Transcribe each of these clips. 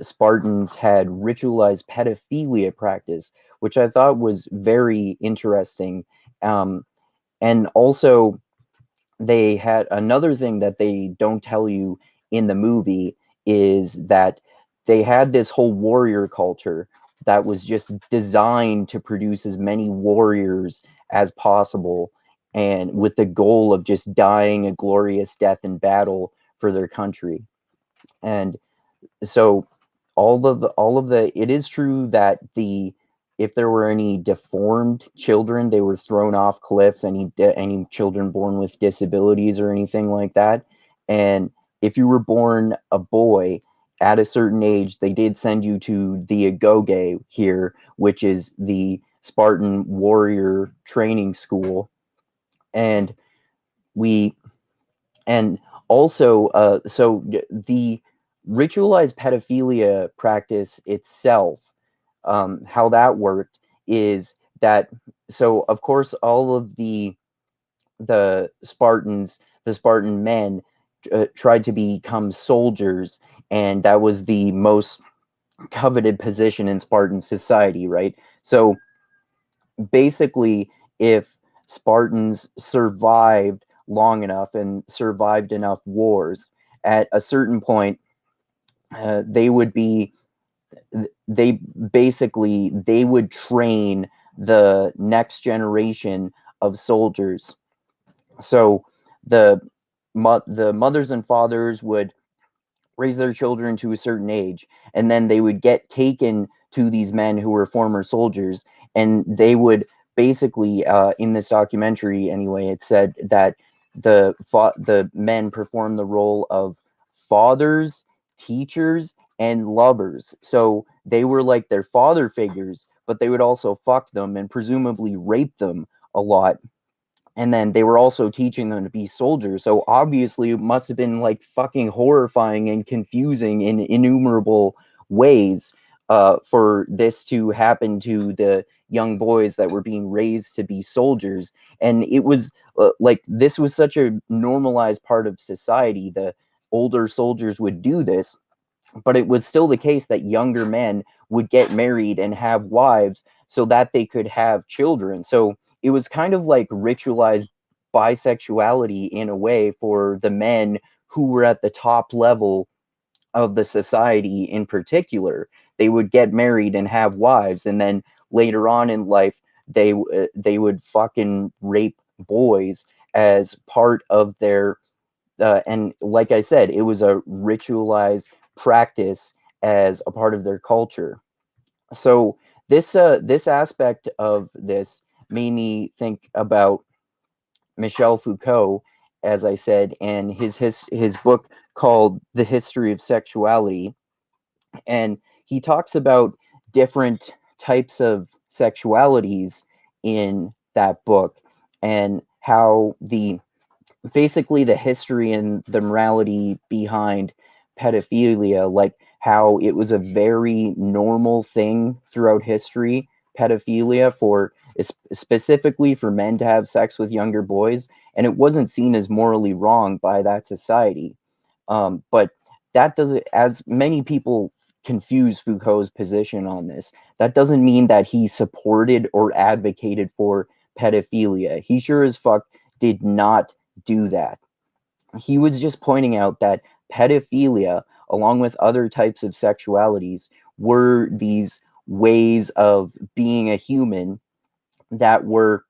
Spartans had ritualized pedophilia practice, which I thought was very interesting. Um, and also, they had another thing that they don't tell you in the movie is that they had this whole warrior culture that was just designed to produce as many warriors as possible, and with the goal of just dying a glorious death in battle for their country. And so all of the it is true that the if there were any deformed children, they were thrown off cliffs, any children born with disabilities or anything like that. And if you were born a boy at a certain age, they did send you to the agoge here, which is the Spartan warrior training school. And we and also, the ritualized pedophilia practice itself, how that worked is that, so of course, all of the Spartans, the Spartan men, tried to become soldiers, and that was the most coveted position in Spartan society, right? So basically, if Spartans survived long enough and survived enough wars, at a certain point, they would be they basically they would train the next generation of soldiers. So the the mothers and fathers would raise their children to a certain age, and then they would get taken to these men who were former soldiers, and they would basically, in this documentary anyway, it said that the men perform the role of fathers, teachers, and lovers. So they were like their father figures, but they would also fuck them and presumably rape them a lot, and then they were also teaching them to be soldiers. So obviously it must have been like fucking horrifying and confusing in innumerable ways, for this to happen to the young boys that were being raised to be soldiers. And it was, like, this was such a normalized part of society. The older soldiers would do this, but it was still the case that younger men would get married and have wives so that they could have children. So it was kind of like ritualized bisexuality in a way for the men who were at the top level of the society in particular. They would get married and have wives, and then later on in life, they would fucking rape boys as part of their, and like I said, it was a ritualized practice as a part of their culture. So this aspect of this made me think about Michel Foucault, as I said, and his book called The History of Sexuality. And he talks about different types of sexualities in that book, and how the basically the history and the morality behind pedophilia, like how it was a very normal thing throughout history, pedophilia, for specifically for men to have sex with younger boys, and it wasn't seen as morally wrong by that society. But that doesn't, as many people confuse Foucault's position on this, that doesn't mean that he supported or advocated for pedophilia. He sure as fuck did not do that. He was just pointing out that pedophilia, along with other types of sexualities, were these ways of being a human that were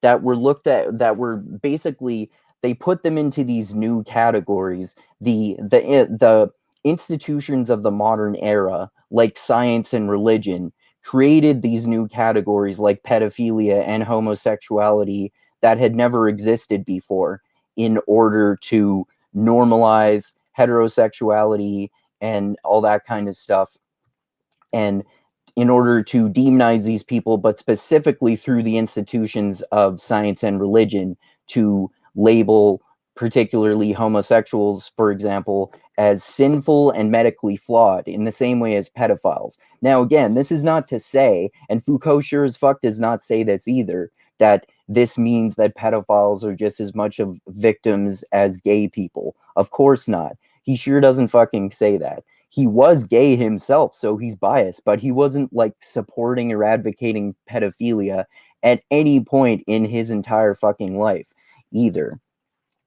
looked at, that were basically, they put them into these new categories. The institutions of the modern era, like science and religion, created these new categories like pedophilia and homosexuality that had never existed before, in order to normalize heterosexuality and all that kind of stuff, and in order to demonize these people, but specifically through the institutions of science and religion, to label particularly homosexuals, for example, as sinful and medically flawed in the same way as pedophiles. Now, again, this is not to say, and Foucault sure as fuck does not say this either, that this means that pedophiles are just as much of victims as gay people. Of course not. He sure doesn't fucking say that. he was gay himself, so he's biased, but he wasn't like supporting or advocating pedophilia at any point in his entire fucking life either.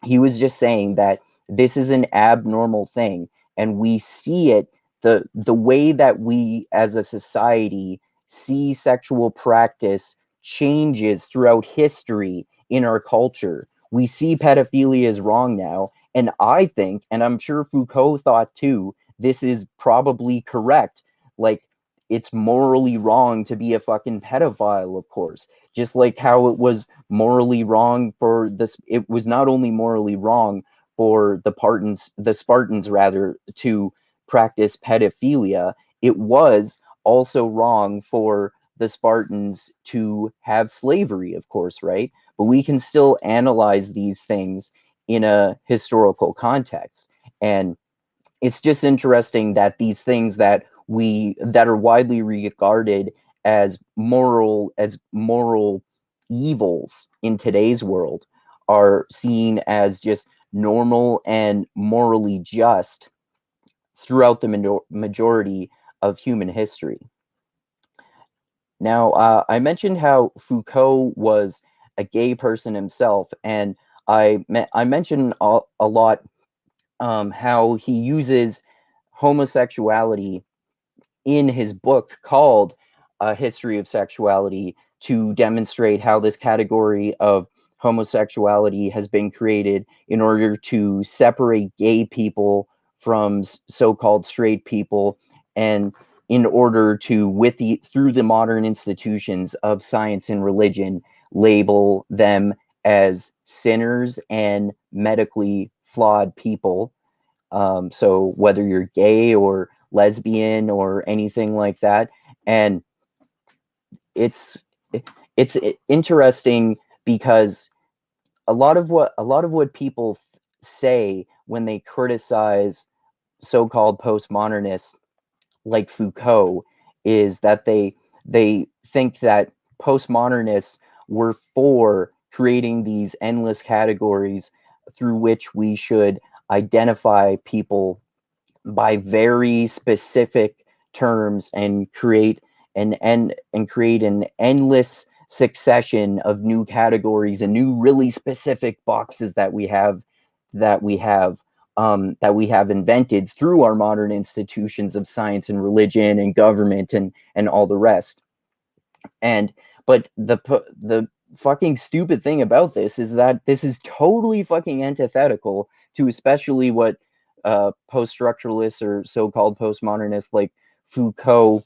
He was just saying that this is an abnormal thing, and we see it, the way that we as a society see sexual practice changes throughout history in our culture. We see pedophilia as wrong now, and I think, and I'm sure Foucault thought too, this is probably correct. Like, it's morally wrong to be a fucking pedophile, of course. Just like how it was morally wrong for this, it was not only morally wrong for the Spartans rather, to practice pedophilia, it was also wrong for the Spartans to have slavery, of course, right? But we can still analyze these things in a historical context. And it's just interesting that these things that are widely regarded as moral evils in today's world are seen as just normal and morally just throughout the majority of human history. Now, I mentioned how Foucault was a gay person himself, and I mentioned a lot how he uses homosexuality in his book called History of Sexuality to demonstrate how this category of homosexuality has been created in order to separate gay people from so-called straight people, and in order to, through the modern institutions of science and religion, label them as sinners and medically flawed people. So whether you're gay or lesbian or anything like that, and it's it's interesting because a lot of what people say when they criticize so-called postmodernists like Foucault is that they think that postmodernists were for creating these endless categories through which we should identify people by very specific terms and create an endless succession of new categories and new really specific boxes that we have invented through our modern institutions of science and religion and government and all the rest. And but the fucking stupid thing about this is that this is totally fucking antithetical to especially what post-structuralists or so-called postmodernists like Foucault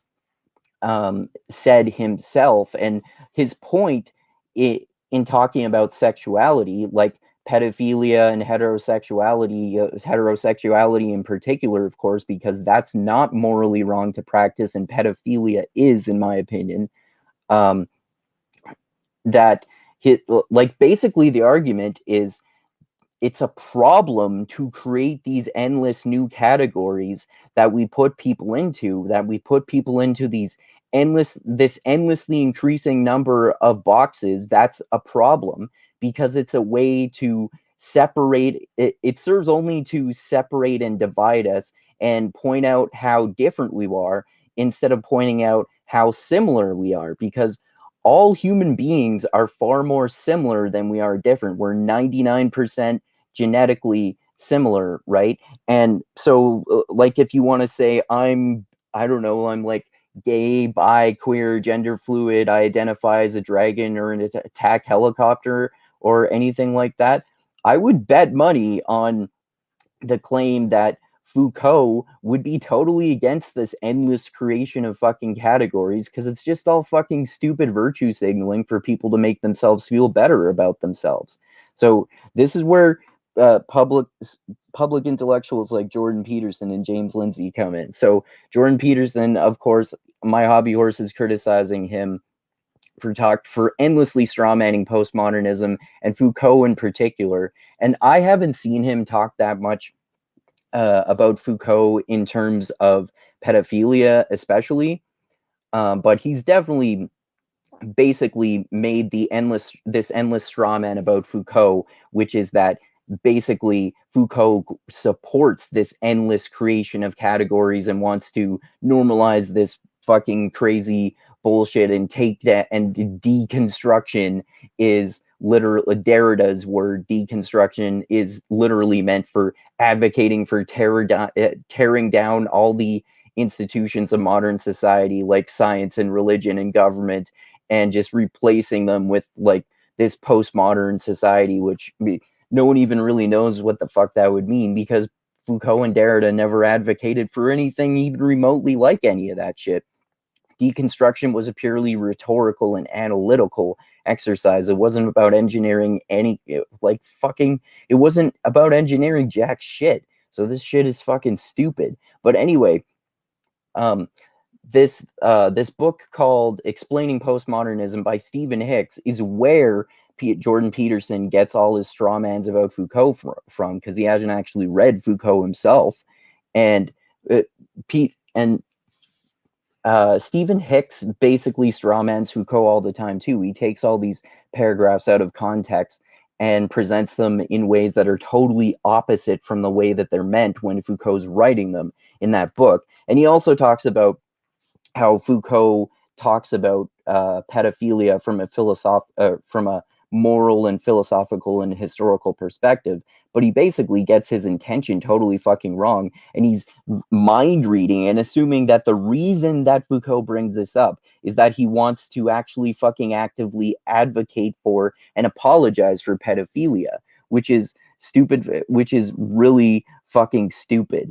said himself. And his point in talking about sexuality, like pedophilia and heterosexuality in particular, of course, because that's not morally wrong to practice, and pedophilia is, in my opinion, um, that like basically the argument is it's a problem to create these endless new categories that we put people into this endlessly increasing number of boxes. That's a problem because it's a way to separate it serves only to separate and divide us and point out how different we are instead of pointing out how similar we are, because all human beings are far more similar than we are different. We're 99% genetically similar, right? And so, like, if you want to say, I don't know, I'm like gay, bi, queer, gender fluid, I identify as a dragon or an attack helicopter or anything like that, I would bet money on the claim that Foucault would be totally against this endless creation of fucking categories, because it's just all fucking stupid virtue signaling for people to make themselves feel better about themselves. So this is where public intellectuals like Jordan Peterson and James Lindsay come in. So Jordan Peterson, of course, my hobby horse is criticizing him for endlessly strawmanning postmodernism and Foucault in particular. And I haven't seen him talk that much about Foucault in terms of pedophilia, especially, but he's definitely basically made this endless straw man about Foucault, which is that basically Foucault supports this endless creation of categories and wants to normalize this fucking crazy bullshit and take that, and deconstruction is literally Derrida's word. Deconstruction is literally meant for advocating for tearing down all the institutions of modern society, like science and religion and government, and just replacing them with like this postmodern society, which no one even really knows what the fuck that would mean, because Foucault and Derrida never advocated for anything even remotely like any of that shit. Deconstruction was a purely rhetorical and analytical exercise. It wasn't about engineering like fucking, it wasn't about engineering jack shit. So this shit is fucking stupid. But anyway, um, this book called Explaining Postmodernism by Stephen Hicks is where Jordan Peterson gets all his strawmans about Foucault from, because he hasn't actually read Foucault himself. And Pete and Stephen Hicks basically strawmans Foucault all the time too. He takes all these paragraphs out of context and presents them in ways that are totally opposite from the way that they're meant when Foucault's writing them in that book. And he also talks about how Foucault talks about pedophilia from a moral and philosophical and historical perspective, but he basically gets his intention totally fucking wrong, and he's mind reading and assuming that the reason that Foucault brings this up is that he wants to actually fucking actively advocate for and apologize for pedophilia, which is stupid, which is really fucking stupid.